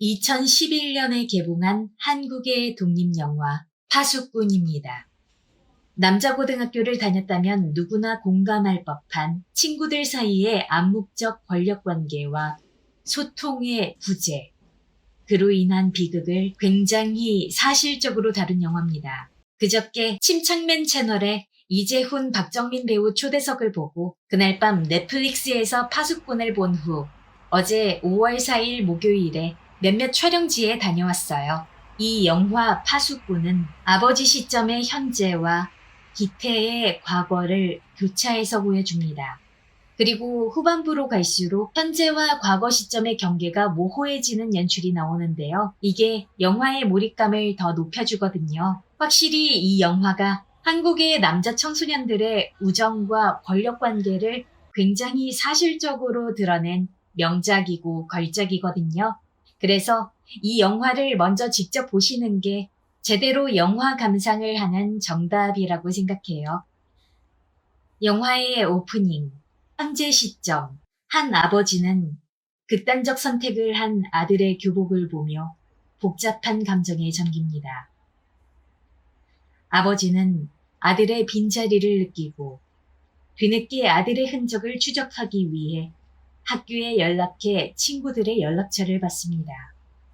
2011년에 개봉한 한국의 독립영화 파수꾼입니다. 남자고등학교를 다녔다면 누구나 공감할 법한 친구들 사이의 암묵적 권력관계와 소통의 부재, 그로 인한 비극을 굉장히 사실적으로 다룬 영화입니다. 그저께 침착맨 채널에 이재훈, 박정민 배우 초대석을 보고 그날 밤 넷플릭스에서 파수꾼을 본 후 어제 5월 4일 목요일에 몇몇 촬영지에 다녀왔어요. 이 영화 파수꾼은 아버지 시점의 현재와 기태의 과거를 교차해서 보여줍니다. 그리고 후반부로 갈수록 현재와 과거 시점의 경계가 모호해지는 연출이 나오는데요. 이게 영화의 몰입감을 더 높여주거든요. 확실히 이 영화가 한국의 남자 청소년들의 우정과 권력 관계를 굉장히 사실적으로 드러낸 명작이고 걸작이거든요. 그래서 이 영화를 먼저 직접 보시는 게 제대로 영화 감상을 하는 정답이라고 생각해요. 영화의 오프닝, 현재 시점, 한 아버지는 극단적 선택을 한 아들의 교복을 보며 복잡한 감정에 잠깁니다. 아버지는 아들의 빈자리를 느끼고 뒤늦게 아들의 흔적을 추적하기 위해 학교에 연락해 친구들의 연락처를 받습니다.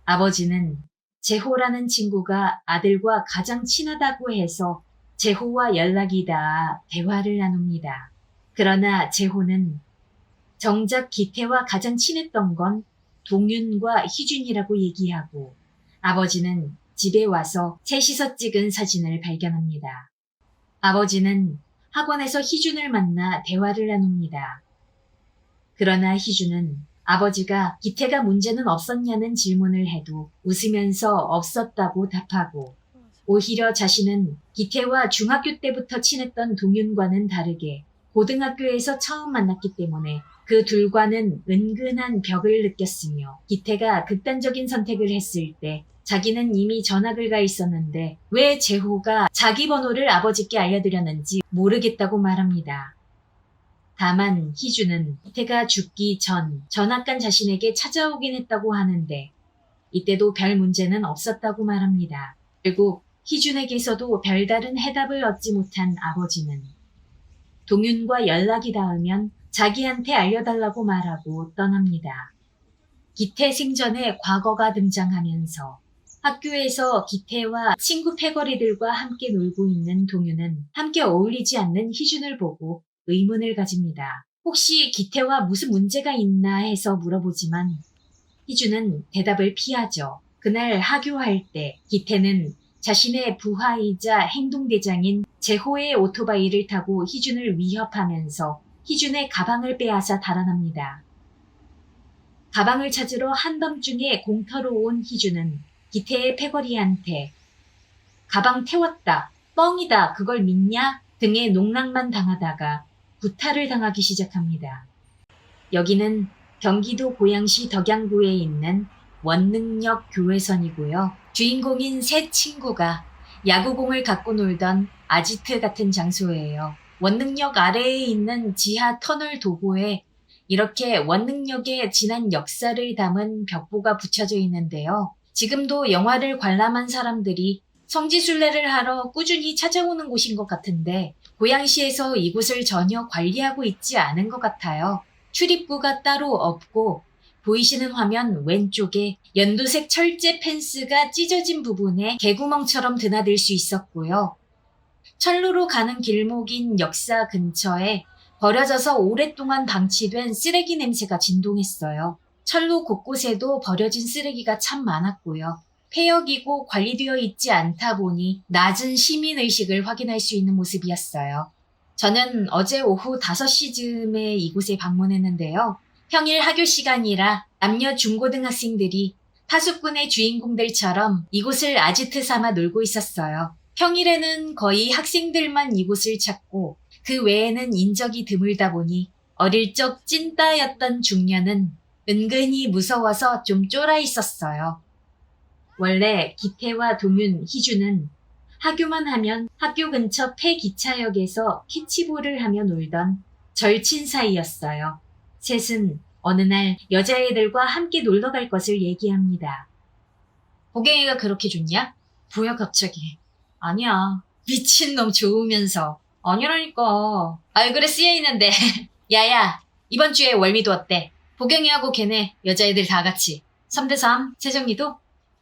아버지는 재호라는 친구가 아들과 가장 친하다고 해서 재호와 연락이 닿아 대화를 나눕니다. 그러나 재호는 정작 기태와 가장 친했던 건 동윤과 희준이라고 얘기하고 아버지는 집에 와서 셋이서 찍은 사진을 발견합니다. 아버지는 학원에서 희준을 만나 대화를 나눕니다. 그러나 희준은 아버지가 기태가 문제는 없었냐는 질문을 해도 웃으면서 없었다고 답하고 오히려 자신은 기태와 중학교 때부터 친했던 동윤과는 다르게 고등학교에서 처음 만났기 때문에 그 둘과는 은근한 벽을 느꼈으며 기태가 극단적인 선택을 했을 때 자기는 이미 전학을 가 있었는데 왜 재호가 자기 번호를 아버지께 알려드렸는지 모르겠다고 말합니다. 다만 희준은 기태가 죽기 전 전학 간 자신에게 찾아오긴 했다고 하는데 이때도 별 문제는 없었다고 말합니다. 결국 희준에게서도 별다른 해답을 얻지 못한 아버지는 동윤과 연락이 닿으면 자기한테 알려달라고 말하고 떠납니다. 기태 생전에 과거가 등장하면서 학교에서 기태와 친구 패거리들과 함께 놀고 있는 동윤은 함께 어울리지 않는 희준을 보고 의문을 가집니다. 혹시 기태와 무슨 문제가 있나 해서 물어보지만 희준은 대답을 피하죠. 그날 하교할 때 기태는 자신의 부하이자 행동대장인 재호의 오토바이를 타고 희준을 위협하면서 희준의 가방을 빼앗아 달아납니다. 가방을 찾으러 한밤중에 공터로 온 희준은 기태의 패거리한테 가방 태웠다, 뻥이다, 그걸 믿냐? 등의 농락만 당하다가 구타를 당하기 시작합니다. 여기는 경기도 고양시 덕양구에 있는 원능역 교외선이고요. 주인공인 세 친구가 야구공을 갖고 놀던 아지트 같은 장소예요. 원능역 아래에 있는 지하 터널 도보에 이렇게 원능역의 지난 역사를 담은 벽보가 붙여져 있는데요. 지금도 영화를 관람한 사람들이 성지순례를 하러 꾸준히 찾아오는 곳인 것 같은데 고양시에서 이곳을 전혀 관리하고 있지 않은 것 같아요. 출입구가 따로 없고 보이시는 화면 왼쪽에 연두색 철제 펜스가 찢어진 부분에 개구멍처럼 드나들 수 있었고요. 철로로 가는 길목인 역사 근처에 버려져서 오랫동안 방치된 쓰레기 냄새가 진동했어요. 철로 곳곳에도 버려진 쓰레기가 참 많았고요. 폐역이고 관리되어 있지 않다 보니 낮은 시민의식을 확인할 수 있는 모습이었어요. 저는 어제 오후 5시쯤에 이곳에 방문했는데요. 평일 학교 시간이라 남녀 중고등학생들이 파수꾼의 주인공들처럼 이곳을 아지트 삼아 놀고 있었어요. 평일에는 거의 학생들만 이곳을 찾고 그 외에는 인적이 드물다 보니 어릴 적 찐따였던 중년은 은근히 무서워서 좀 쫄아 있었어요. 원래 기태와 동윤, 희준은 하교만 하면 학교 근처 폐기차역에서 캐치볼을 하며 놀던 절친 사이였어요. 셋은 어느 날 여자애들과 함께 놀러 갈 것을 얘기합니다. 보경이가 그렇게 좋냐? 뭐야 갑자기. 아니야. 미친놈 좋으면서. 아니라니까. 얼굴에 쓰여있는데. 야야, 이번 주에 월미도 어때? 보경이하고 걔네 여자애들 다 같이 3대3 세정이도?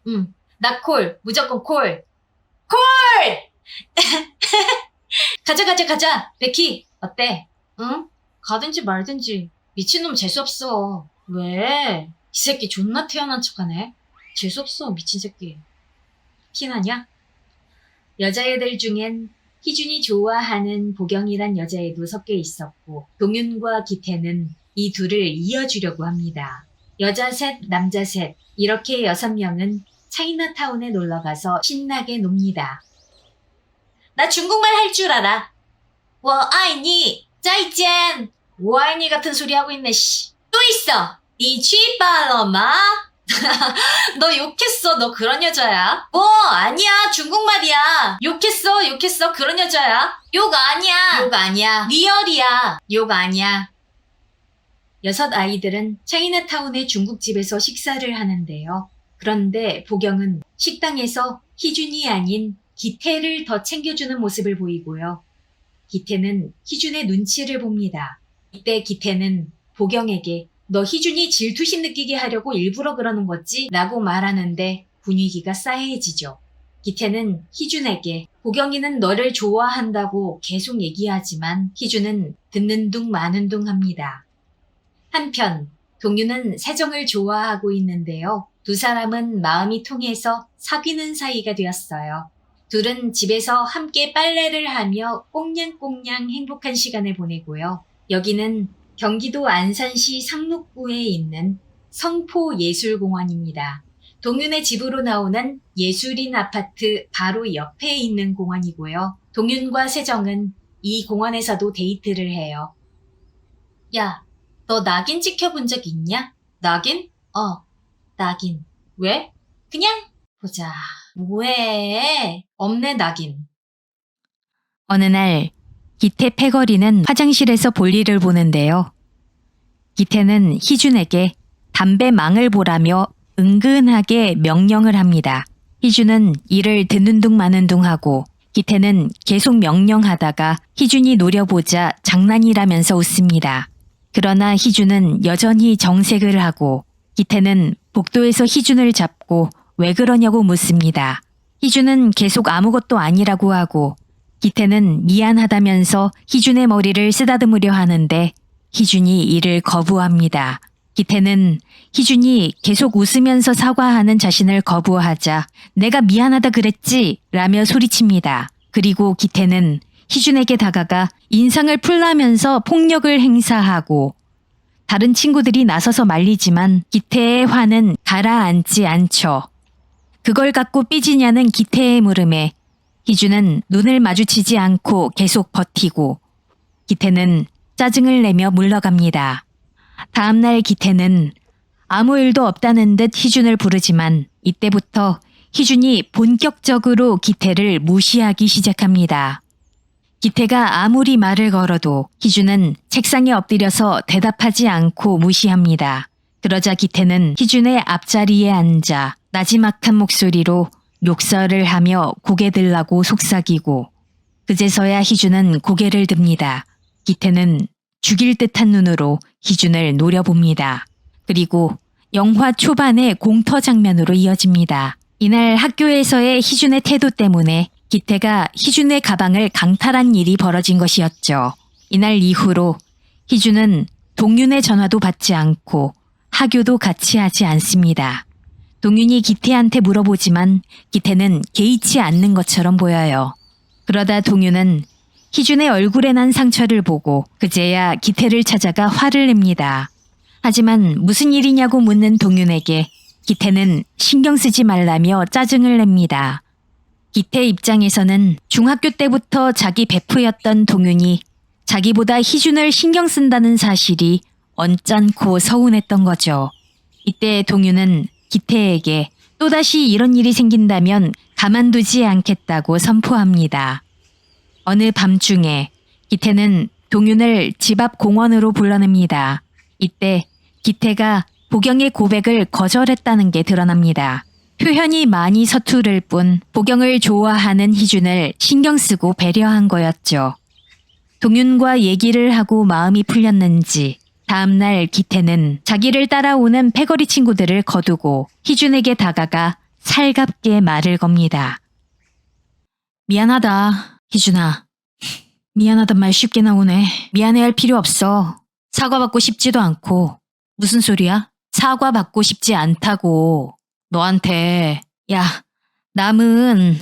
응. 나 콜. 무조건 콜. 콜! 가자. 베키 어때? 응? 가든지 말든지. 미친놈 재수없어. 왜? 이 새끼 존나 태어난 척하네. 재수없어 미친 새끼. 티나냐? 여자애들 중엔 희준이 좋아하는 보경이란 여자애도 섞여 있었고 동윤과 기태는 이 둘을 이어주려고 합니다. 여자 셋, 남자 셋 이렇게 6명은 차이나타운에 놀러가서 신나게 놉니다. 나 중국말 할 줄 알아. 我爱你再见. 我爱你 같은 소리 하고 있네. 씨. 또 있어. 你去吧了吗? 너 욕했어. 너 그런 여자야? 뭐 아니야. 중국말이야. 욕했어. 그런 여자야? 욕 아니야. 리얼이야. 욕 아니야. 6 아이들은 차이나타운의 중국집에서 식사를 하는데요. 그런데 보경은 식당에서 희준이 아닌 기태를 더 챙겨주는 모습을 보이고요. 기태는 희준의 눈치를 봅니다. 이때 기태는 보경에게 너 희준이 질투심 느끼게 하려고 일부러 그러는 거지? 라고 말하는데 분위기가 싸해지죠. 기태는 희준에게 보경이는 너를 좋아한다고 계속 얘기하지만 희준은 듣는 둥 마는 둥 합니다. 한편 동유는 세정을 좋아하고 있는데요. 두 사람은 마음이 통해서 사귀는 사이가 되었어요. 둘은 집에서 함께 빨래를 하며 꽁냥꽁냥 행복한 시간을 보내고요. 여기는 경기도 안산시 상록구에 있는 성포예술공원입니다. 동윤의 집으로 나오는 예술인 아파트 바로 옆에 있는 공원이고요. 동윤과 세정은 이 공원에서도 데이트를 해요. 야, 너 낙인 찍혀본 적 있냐? 낙인? 낙인. 왜? 그냥 보자. 뭐해? 없네 낙인. 어느 날 기태 패거리는 화장실에서 볼일을 보는데요. 기태는 희준에게 담배망을 보라며 은근하게 명령을 합니다. 희준은 이를 듣는 둥 마는 둥 하고 기태는 계속 명령하다가 희준이 노려보자 장난이라면서 웃습니다. 그러나 희준은 여전히 정색을 하고 기태는 복도에서 희준을 잡고 왜 그러냐고 묻습니다. 희준은 계속 아무것도 아니라고 하고 기태는 미안하다면서 희준의 머리를 쓰다듬으려 하는데 희준이 이를 거부합니다. 기태는 희준이 계속 웃으면서 사과하는 자신을 거부하자 내가 미안하다 그랬지? 라며 소리칩니다. 그리고 기태는 희준에게 다가가 인상을 풀라면서 폭력을 행사하고 다른 친구들이 나서서 말리지만 기태의 화는 가라앉지 않죠. 그걸 갖고 삐지냐는 기태의 물음에 희준은 눈을 마주치지 않고 계속 버티고 기태는 짜증을 내며 물러갑니다. 다음날 기태는 아무 일도 없다는 듯 희준을 부르지만 이때부터 희준이 본격적으로 기태를 무시하기 시작합니다. 기태가 아무리 말을 걸어도 희준은 책상에 엎드려서 대답하지 않고 무시합니다. 그러자 기태는 희준의 앞자리에 앉아 나지막한 목소리로 욕설을 하며 고개 들라고 속삭이고 그제서야 희준은 고개를 듭니다. 기태는 죽일 듯한 눈으로 희준을 노려봅니다. 그리고 영화 초반의 공터 장면으로 이어집니다. 이날 학교에서의 희준의 태도 때문에 기태가 희준의 가방을 강탈한 일이 벌어진 것이었죠. 이날 이후로 희준은 동윤의 전화도 받지 않고 하교도 같이 하지 않습니다. 동윤이 기태한테 물어보지만 기태는 개의치 않는 것처럼 보여요. 그러다 동윤은 희준의 얼굴에 난 상처를 보고 그제야 기태를 찾아가 화를 냅니다. 하지만 무슨 일이냐고 묻는 동윤에게 기태는 신경 쓰지 말라며 짜증을 냅니다. 기태 입장에서는 중학교 때부터 자기 베프였던 동윤이 자기보다 희준을 신경 쓴다는 사실이 언짢고 서운했던 거죠. 이때 동윤은 기태에게 또다시 이런 일이 생긴다면 가만두지 않겠다고 선포합니다. 어느 밤중에 기태는 동윤을 집 앞 공원으로 불러냅니다. 이때 기태가 보경의 고백을 거절했다는 게 드러납니다. 표현이 많이 서투를 뿐 보경을 좋아하는 희준을 신경 쓰고 배려한 거였죠. 동윤과 얘기를 하고 마음이 풀렸는지 다음날 기태는 자기를 따라오는 패거리 친구들을 거두고 희준에게 다가가 살갑게 말을 겁니다. 미안하다, 희준아. 미안하단 말 쉽게 나오네. 미안해할 필요 없어. 사과받고 싶지도 않고. 무슨 소리야? 사과받고 싶지 않다고. 너한테. 야, 남은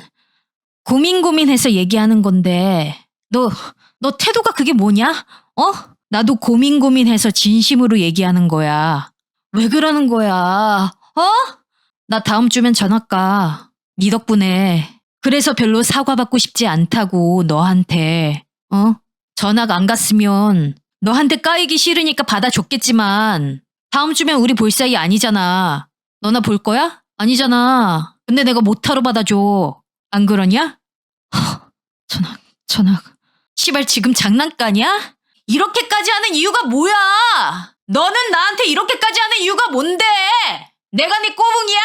고민해서 얘기하는 건데 너 태도가 그게 뭐냐? 어? 나도 고민해서 진심으로 얘기하는 거야. 왜 그러는 거야? 어? 나 다음 주면 전학 가. 네 덕분에. 그래서 별로 사과받고 싶지 않다고 너한테. 전학 안 갔으면 너한테 까이기 싫으니까 받아줬겠지만 다음 주면 우리 볼 사이 아니잖아. 너나 볼 거야? 아니잖아. 근데 내가 못하러 받아줘. 안 그러냐? 전학. 시발 지금 장난까냐? 이렇게까지 하는 이유가 뭐야? 너는 나한테 이렇게까지 하는 이유가 뭔데? 내가 네 꼬붕이야?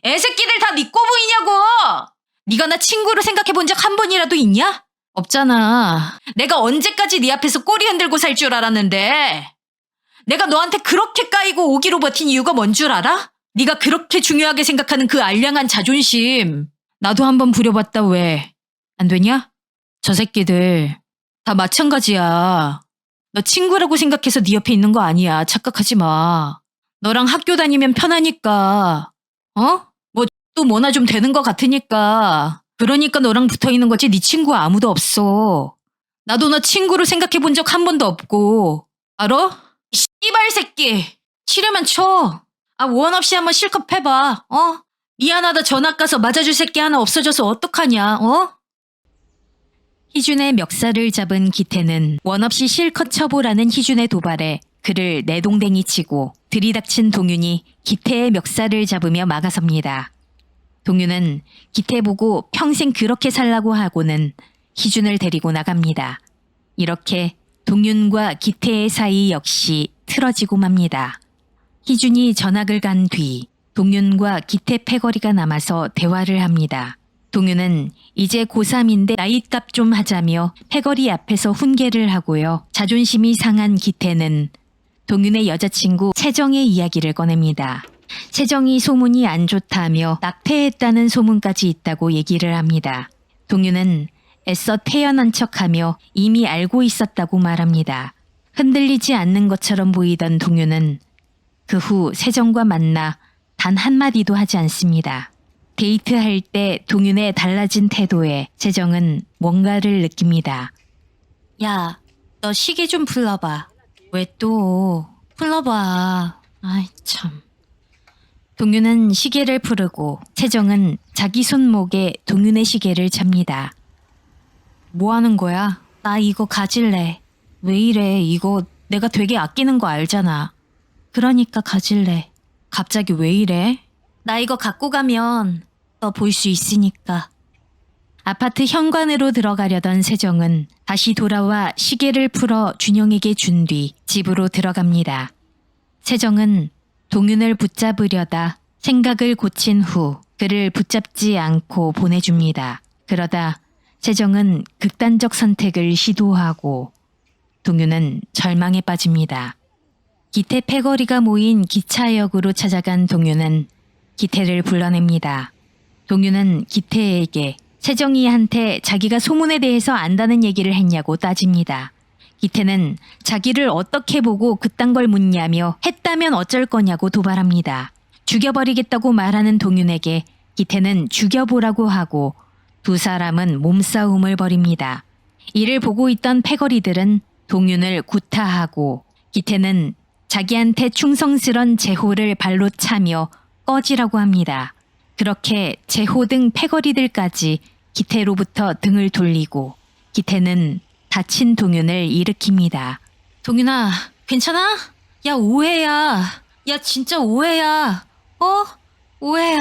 애새끼들 다 네 꼬붕이냐고! 네가 나 친구로 생각해 본 적 한 번이라도 있냐? 없잖아. 내가 언제까지 네 앞에서 꼬리 흔들고 살 줄 알았는데. 내가 너한테 그렇게 까이고 오기로 버틴 이유가 뭔 줄 알아? 네가 그렇게 중요하게 생각하는 그 알량한 자존심. 나도 한번 부려봤다 왜. 안 되냐? 저 새끼들 다 마찬가지야. 너 친구라고 생각해서 네 옆에 있는 거 아니야. 착각하지 마. 너랑 학교 다니면 편하니까. 뭐 또 뭐나 좀 되는 것 같으니까. 그러니까 너랑 붙어 있는 거지 네 친구 아무도 없어. 나도 너 친구로 생각해 본 적 한 번도 없고. 알아? 이 씨발 새끼. 치려면 쳐. 원 없이 한번 실컷 패봐. 미안하다 전학 가서 맞아줄 새끼 하나 없어져서 어떡하냐. 희준의 멱살을 잡은 기태는 원 없이 실컷 쳐보라는 희준의 도발에 그를 내동댕이 치고 들이닥친 동윤이 기태의 멱살을 잡으며 막아섭니다. 동윤은 기태 보고 평생 그렇게 살라고 하고는 희준을 데리고 나갑니다. 이렇게 동윤과 기태의 사이 역시 틀어지고 맙니다. 희준이 전학을 간 뒤 동윤과 기태 패거리가 남아서 대화를 합니다. 동윤은 이제 고3인데 나이값 좀 하자며 패거리 앞에서 훈계를 하고요. 자존심이 상한 기태는 동윤의 여자친구 채정의 이야기를 꺼냅니다. 채정이 소문이 안 좋다며 낙태했다는 소문까지 있다고 얘기를 합니다. 동윤은 애써 태연한 척하며 이미 알고 있었다고 말합니다. 흔들리지 않는 것처럼 보이던 동윤은 그 후 세정과 만나 단 한마디도 하지 않습니다. 데이트할 때 동윤의 달라진 태도에 세정은 뭔가를 느낍니다. 야, 너 시계 좀 풀러봐. 왜 또? 풀러봐. 아이 참. 동윤은 시계를 풀고 세정은 자기 손목에 동윤의 시계를 찹니다. 뭐 하는 거야? 나 이거 가질래. 왜 이래? 이거 내가 되게 아끼는 거 알잖아. 그러니까 가질래. 갑자기 왜 이래? 나 이거 갖고 가면 너 볼 수 있으니까. 아파트 현관으로 들어가려던 세정은 다시 돌아와 시계를 풀어 준영에게 준 뒤 집으로 들어갑니다. 세정은 동윤을 붙잡으려다 생각을 고친 후 그를 붙잡지 않고 보내줍니다. 그러다 세정은 극단적 선택을 시도하고 동윤은 절망에 빠집니다. 기태 패거리가 모인 기차역으로 찾아간 동윤은 기태를 불러냅니다. 동윤은 기태에게 세정이한테 자기가 소문에 대해서 안다는 얘기를 했냐고 따집니다. 기태는 자기를 어떻게 보고 그딴 걸 묻냐며 했다면 어쩔 거냐고 도발합니다. 죽여버리겠다고 말하는 동윤에게 기태는 죽여보라고 하고 두 사람은 몸싸움을 벌입니다. 이를 보고 있던 패거리들은 동윤을 구타하고 기태는 자기한테 충성스런 제호를 발로 차며 꺼지라고 합니다. 그렇게 제호 등 패거리들까지 기태로부터 등을 돌리고 기태는 다친 동윤을 일으킵니다. 동윤아, 괜찮아? 야, 오해야. 야, 진짜 오해야. 오해야.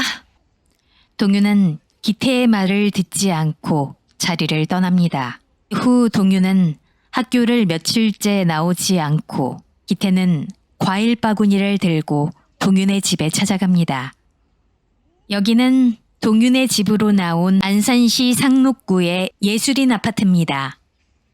동윤은 기태의 말을 듣지 않고 자리를 떠납니다. 후 동윤은 학교를 며칠째 나오지 않고 기태는 과일 바구니를 들고 동윤의 집에 찾아갑니다. 여기는 동윤의 집으로 나온 안산시 상록구의 예술인 아파트입니다.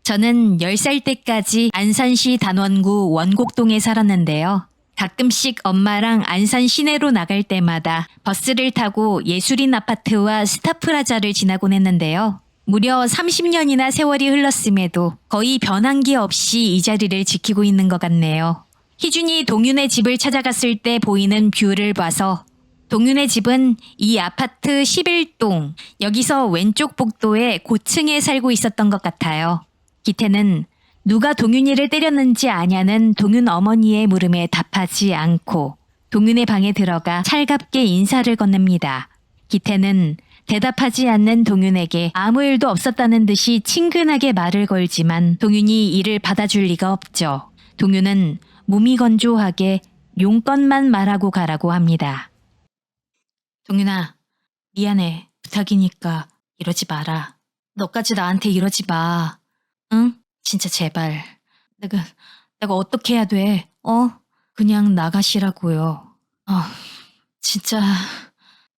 저는 10살 때까지 안산시 단원구 원곡동에 살았는데요. 가끔씩 엄마랑 안산 시내로 나갈 때마다 버스를 타고 예술인 아파트와 스타프라자를 지나곤 했는데요. 무려 30년이나 세월이 흘렀음에도 거의 변한 게 없이 이 자리를 지키고 있는 것 같네요. 희준이 동윤의 집을 찾아갔을 때 보이는 뷰를 봐서 동윤의 집은 이 아파트 11동, 여기서 왼쪽 복도의 고층에 살고 있었던 것 같아요. 기태는 누가 동윤이를 때렸는지 아냐는 동윤 어머니의 물음에 답하지 않고 동윤의 방에 들어가 살갑게 인사를 건넵니다. 기태는 대답하지 않는 동윤에게 아무 일도 없었다는 듯이 친근하게 말을 걸지만 동윤이 이를 받아줄 리가 없죠. 동윤은 몸이 건조하게 용건만 말하고 가라고 합니다. 동윤아, 미안해. 부탁이니까 이러지 마라. 너까지 나한테 이러지 마. 응? 진짜 제발. 내가 어떻게 해야 돼? 그냥 나가시라고요. 진짜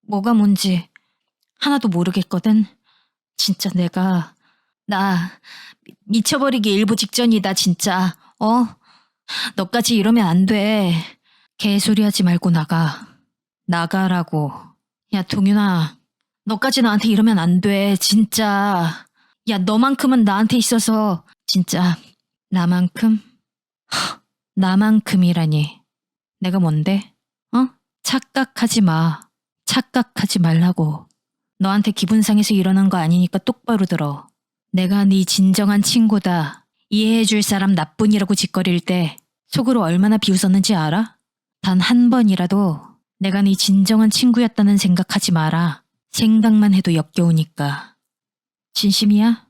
뭐가 뭔지 하나도 모르겠거든. 진짜 나 미쳐버리기 일보 직전이다 진짜. 너까지 이러면 안 돼. 개소리 하지 말고 나가라고. 야 동윤아, 너까지 나한테 이러면 안 돼 진짜. 야 너만큼은 나한테 있어서 진짜. 나만큼? 나만큼이라니. 내가 뭔데? 착각하지 마. 착각하지 말라고. 너한테 기분 상해서 이러는 거 아니니까 똑바로 들어. 내가 네 진정한 친구다. 이해해줄 사람 나뿐이라고 짓거릴 때 속으로 얼마나 비웃었는지 알아? 단 한 번이라도 내가 네 진정한 친구였다는 생각하지 마라. 생각만 해도 역겨우니까. 진심이야?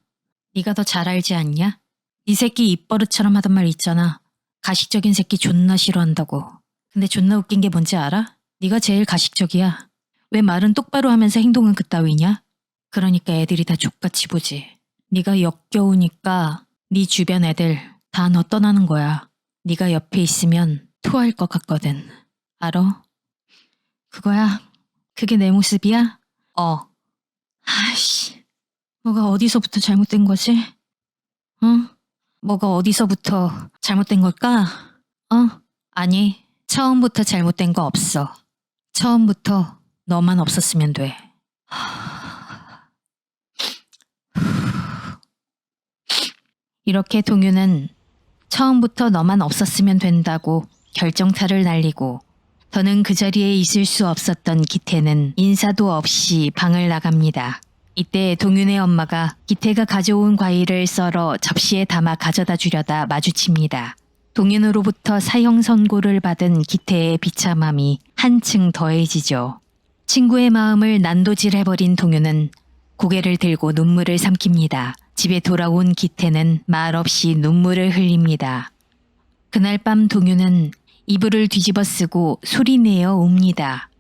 네가 더 잘 알지 않냐? 네 새끼 입버릇처럼 하던 말 있잖아. 가식적인 새끼 존나 싫어한다고. 근데 존나 웃긴 게 뭔지 알아? 네가 제일 가식적이야. 왜 말은 똑바로 하면서 행동은 그따위냐? 그러니까 애들이 다 족같이 보지. 네가 역겨우니까 네 주변 애들 다 너 떠나는 거야. 네가 옆에 있으면 토할 것 같거든. 알아? 그거야? 그게 내 모습이야? 아이씨, 뭐가 어디서부터 잘못된 거지? 뭐가 어디서부터 잘못된 걸까? 아니, 처음부터 잘못된 거 없어. 처음부터 너만 없었으면 돼. 이렇게 동윤은 처음부터 너만 없었으면 된다고 결정타를 날리고 더는 그 자리에 있을 수 없었던 기태는 인사도 없이 방을 나갑니다. 이때 동윤의 엄마가 기태가 가져온 과일을 썰어 접시에 담아 가져다 주려다 마주칩니다. 동윤으로부터 사형 선고를 받은 기태의 비참함이 한층 더해지죠. 친구의 마음을 난도질해버린 동윤은 고개를 들고 눈물을 삼킵니다. 집에 돌아온 기태는 말없이 눈물을 흘립니다. 그날 밤 동윤은 이불을 뒤집어 쓰고 소리내어 웁니다.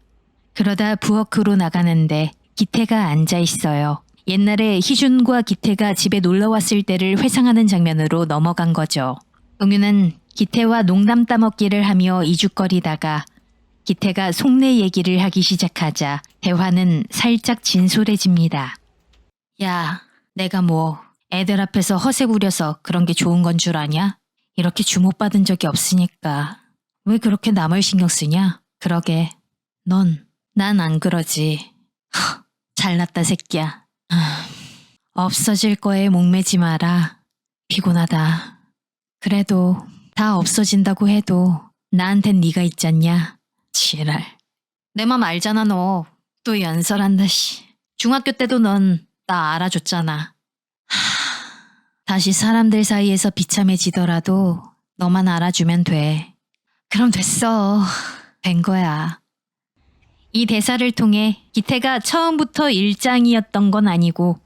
그러다 부엌으로 나가는데 기태가 앉아 있어요. 옛날에 희준과 기태가 집에 놀러 왔을 때를 회상하는 장면으로 넘어간 거죠. 동윤은 기태와 농담 따먹기를 하며 이죽거리다가 기태가 속내 얘기를 하기 시작하자 대화는 살짝 진솔해집니다. 야, 내가 뭐 애들 앞에서 허세 부려서 그런 게 좋은 건 줄 아냐? 이렇게 주목받은 적이 없으니까 왜 그렇게 남을 신경 쓰냐? 그러게, 난 안 그러지. 잘났다 새끼야. 없어질 거에 목매지 마라. 피곤하다. 그래도 다 없어진다고 해도 나한텐 네가 있잖냐. 지랄. 내 맘 알잖아 너. 또 연설한다 씨. 중학교 때도 넌 나 알아줬잖아. 다시 사람들 사이에서 비참해지더라도 너만 알아주면 돼. 그럼 됐어. 된 거야. 이 대사를 통해 기태가 처음부터 일장이었던 건 아니고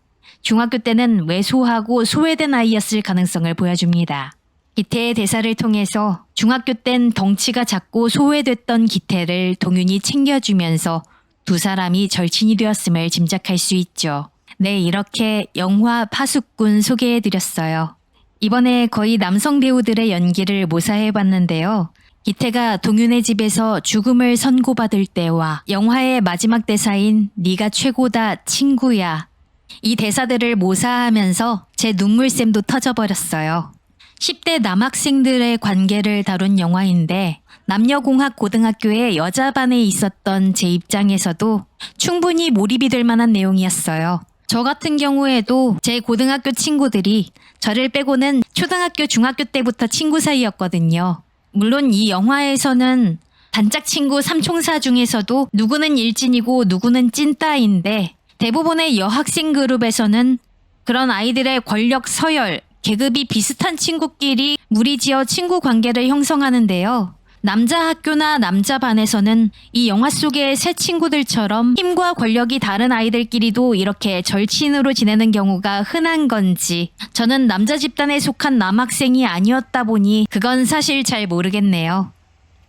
중학교 때는 왜소하고 소외된 아이였을 가능성을 보여줍니다. 기태의 대사를 통해서 중학교 땐 덩치가 작고 소외됐던 기태를 동윤이 챙겨주면서 두 사람이 절친이 되었음을 짐작할 수 있죠. 네, 이렇게 영화 파수꾼 소개해드렸어요. 이번에 거의 남성 배우들의 연기를 모사해봤는데요. 기태가 동윤의 집에서 죽음을 선고받을 때와 영화의 마지막 대사인 네가 최고다 친구야. 이 대사들을 모사하면서 제 눈물샘도 터져버렸어요. 10대 남학생들의 관계를 다룬 영화인데 남녀공학 고등학교의 여자반에 있었던 제 입장에서도 충분히 몰입이 될 만한 내용이었어요. 저 같은 경우에도 제 고등학교 친구들이 저를 빼고는 초등학교, 중학교 때부터 친구 사이였거든요. 물론 이 영화에서는 단짝 친구 삼총사 중에서도 누구는 일진이고 누구는 찐따인데 대부분의 여학생 그룹에서는 그런 아이들의 권력 서열, 계급이 비슷한 친구끼리 무리지어 친구 관계를 형성하는데요. 남자 학교나 남자 반에서는 이 영화 속의 새 친구들처럼 힘과 권력이 다른 아이들끼리도 이렇게 절친으로 지내는 경우가 흔한 건지 저는 남자 집단에 속한 남학생이 아니었다 보니 그건 사실 잘 모르겠네요.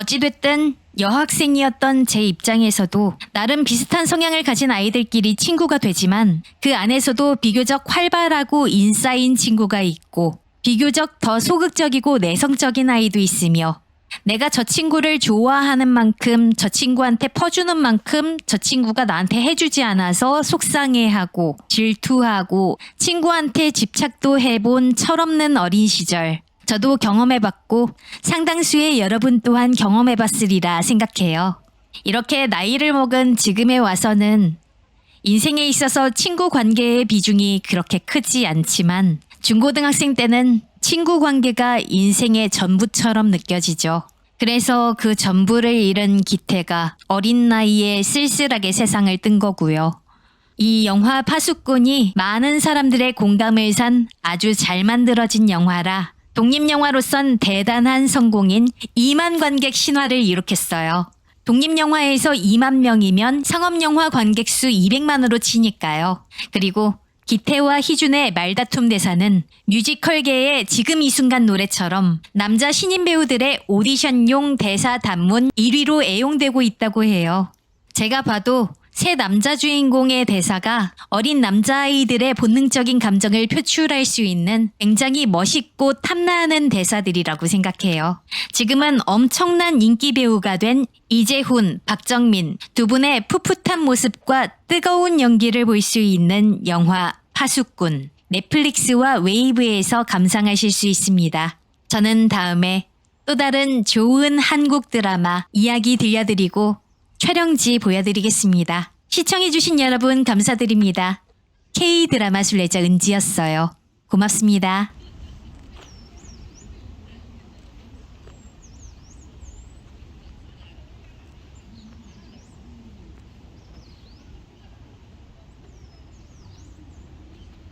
어찌됐든 여학생이었던 제 입장에서도 나름 비슷한 성향을 가진 아이들끼리 친구가 되지만 그 안에서도 비교적 활발하고 인싸인 친구가 있고 비교적 더 소극적이고 내성적인 아이도 있으며 내가 저 친구를 좋아하는 만큼 저 친구한테 퍼주는 만큼 저 친구가 나한테 해주지 않아서 속상해하고 질투하고 친구한테 집착도 해본 철없는 어린 시절 저도 경험해봤고 상당수의 여러분 또한 경험해봤으리라 생각해요. 이렇게 나이를 먹은 지금에 와서는 인생에 있어서 친구 관계의 비중이 그렇게 크지 않지만 중고등학생 때는 친구 관계가 인생의 전부처럼 느껴지죠. 그래서 그 전부를 잃은 기태가 어린 나이에 쓸쓸하게 세상을 뜬 거고요. 이 영화 파수꾼이 많은 사람들의 공감을 산 아주 잘 만들어진 영화라 독립영화로선 대단한 성공인 2만 관객 신화를 이룩했어요. 독립영화에서 2만 명이면 상업영화 관객수 200만으로 치니까요. 그리고 기태와 희준의 말다툼 대사는 뮤지컬계의 지금 이 순간 노래처럼 남자 신인 배우들의 오디션용 대사 단문 1위로 애용되고 있다고 해요. 제가 봐도 새 남자 주인공의 대사가 어린 남자아이들의 본능적인 감정을 표출할 수 있는 굉장히 멋있고 탐나는 대사들이라고 생각해요. 지금은 엄청난 인기 배우가 된 이재훈, 박정민 두 분의 풋풋한 모습과 뜨거운 연기를 볼 수 있는 영화 파수꾼. 넷플릭스와 웨이브에서 감상하실 수 있습니다. 저는 다음에 또 다른 좋은 한국 드라마 이야기 들려드리고 촬영지 보여드리겠습니다. 시청해주신 여러분 감사드립니다. K드라마 순례자 은지였어요. 고맙습니다.